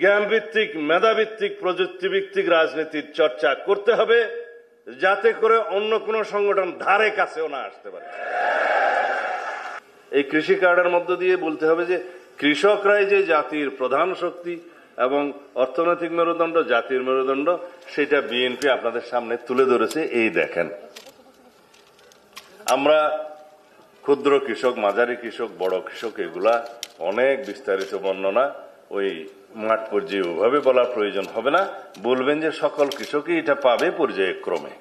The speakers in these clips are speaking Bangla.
জ্ঞানভিত্তিক, মেধাভিত্তিক, প্রযুক্তিভিত্তিক রাজনীতির চর্চা করতে হবে, যাতে করে অন্য কোন সংগঠন ধারে কাছেও না আসতে পারে। এই কৃষি কার্ডের মধ্য দিয়ে বলতে হবে যে কৃষকরাই যে জাতির প্রধান শক্তি এবং অর্থনৈতিক মেরুদণ্ড, জাতির মেরুদণ্ড, সেটা বিএনপি আপনাদের সামনে তুলে ধরেছে। এই দেখেন, আমরা ক্ষুদ্র কৃষক, মাঝারি কৃষক, বড় কৃষক, এগুলা অনেক বিস্তারিত বর্ণনা ওই মাঠ পর্যায়ে ওভাবে বলার প্রয়োজন হবে না। বলবেন যে সকল কৃষকই এটা পাবে পর্যায়ক্রমে,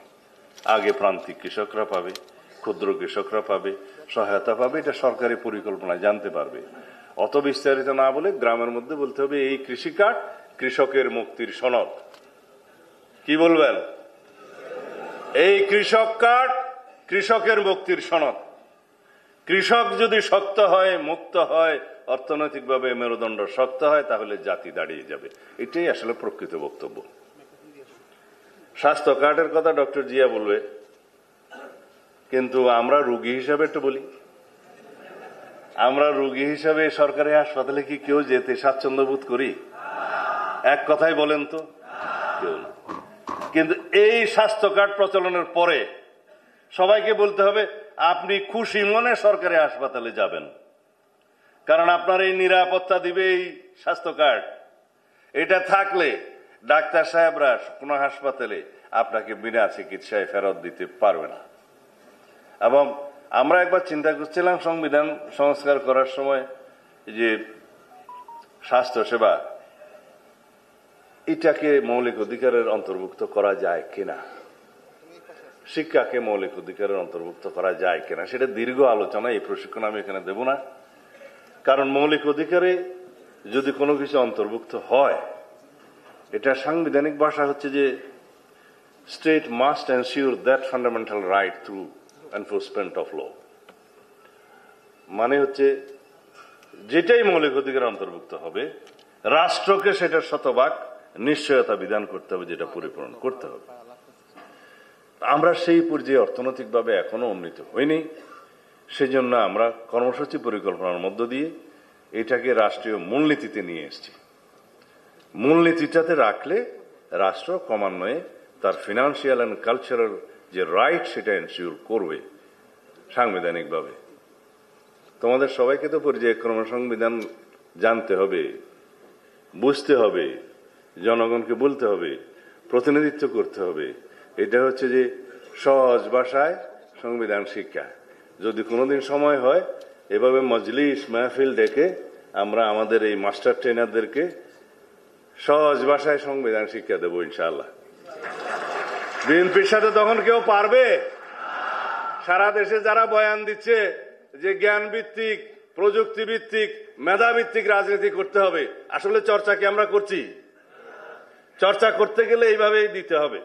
আগে প্রান্তিক কৃষকরা পাবে, ক্ষুদ্র কৃষকরা পাবে, সহায়তা পাবে, এটা সরকারি পরিকল্পনায় জানতে পারবে। অত বিস্তারিত না বলে গ্রামের মধ্যে বলতে হবে এই কৃষি কার্ড কৃষকের মুক্তির সনদ। কি বলবেন? এই কৃষক কার্ড কৃষকের মুক্তির সনদ। কৃষক যদি শক্ত হয়, মুক্ত হয়, অর্থনৈতিকভাবে মেরুদণ্ড শক্ত হয়, তাহলে জাতি দাঁড়িয়ে যাবে। এটাই আসলে প্রকৃত বক্তব্য। স্বাস্থ্য কার্ডের কথা ডক্টর জিয়া বলবে, কিন্তু আমরা রোগী হিসাবে একটু বলি, আমরা রোগী হিসাবে সরকারি হাসপাতালে কি কেউ যেতে স্বাচ্ছন্দ্য বোধ করি? এক কথাই বলেন তো, কেউ না। কিন্তু এই স্বাস্থ্য কার্ড প্রচলনের পরে সবাইকে বলতে হবে আপনি খুশি মনে সরকারি হাসপাতালে যাবেন, কারণ আপনার এই নিরাপত্তা দিবে এই স্বাস্থ্য কার্ড। এটা থাকলে ডাক্তার সাহেবরা কোনো হাসপাতালে আপনাকে বিনা চিকিৎসায় ফেরত দিতে পারবে না। এবং আমরা একবার চিন্তা করছিলাম সংবিধান সংস্কার করার সময় যে স্বাস্থ্য সেবা এটাকে মৌলিক অধিকারের অন্তর্ভুক্ত করা যায় কিনা, শিক্ষাকে মৌলিক অধিকারের অন্তর্ভুক্ত করা যায় কিনা, সেটা দীর্ঘ আলোচনা। এই প্রশিক্ষণ আমি এখানে দেব না, কারণ মৌলিক অধিকারে যদি কোনো কিছু অন্তর্ভুক্ত হয়, এটা সাংবিধানিক ভাষা হচ্ছে যে state must ensure that fundamental right through enforcement of law. মানে হচ্ছে যেটাই মৌলিক অধিকার অন্তর্ভুক্ত হবে, রাষ্ট্রকে সেটার শতভাগ নিশ্চয়তা বিধান করতে হবে, যেটা পরিপূরণ করতে হবে। আমরা সেই পর্যায়ে অর্থনৈতিকভাবে এখনো উন্নীত হইনি। সেজন্য আমরা কর্মসূচি পরিকল্পনার মধ্য দিয়ে এটাকে রাষ্ট্রীয় মূলনীতিতে নিয়ে এসেছি। মূলনীতিটাতে রাখলে রাষ্ট্র ক্রমান্বয়ে তার ফিনান্সিয়াল অ্যান্ড কালচারাল যে রাইট, সেটা এনশিওর করবে সাংবিধানিকভাবে। তোমাদের সবাইকে তো পর্যায়ক্রমে সংবিধান জানতে হবে, বুঝতে হবে, জনগণকে বলতে হবে, প্রতিনিধিত্ব করতে হবে। এটা হচ্ছে যে সহজ ভাষায় সংবিধান শিক্ষা। যদি কোনোদিন সময় হয়, এভাবে মজলিস মাহফিল ডেকে আমরা আমাদের এই মাস্টার ট্রেনারদেরকে সহজ ভাষায় সংবিধান শিক্ষা দেবো ইনশাআল্লাহ। বিএনপির সাথে তখন কেউ পারবে? সারা দেশে যারা বয়ান দিচ্ছে যে জ্ঞান ভিত্তিক, প্রযুক্তি ভিত্তিক, মেধা ভিত্তিক রাজনীতি করতে হবে, আসলে চর্চা কি আমরা করছি? চর্চা করতে গেলে এইভাবেই দিতে হবে।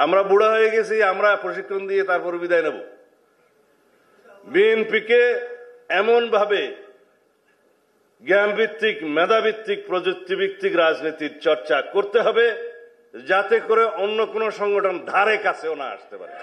আমরা বুড়া হয়ে গেছি, আমরা প্রশিক্ষণ দিয়ে তারপর বিদায় নেব। বিএনপিকে এমন ভাবে জ্ঞানভিত্তিক, মেধাভিত্তিক, প্রযুক্তিভিত্তিক রাজনীতির চর্চা করতে হবে, যাতে করে অন্য কোন সংগঠন ধারে কাছেও না আসতে পারে।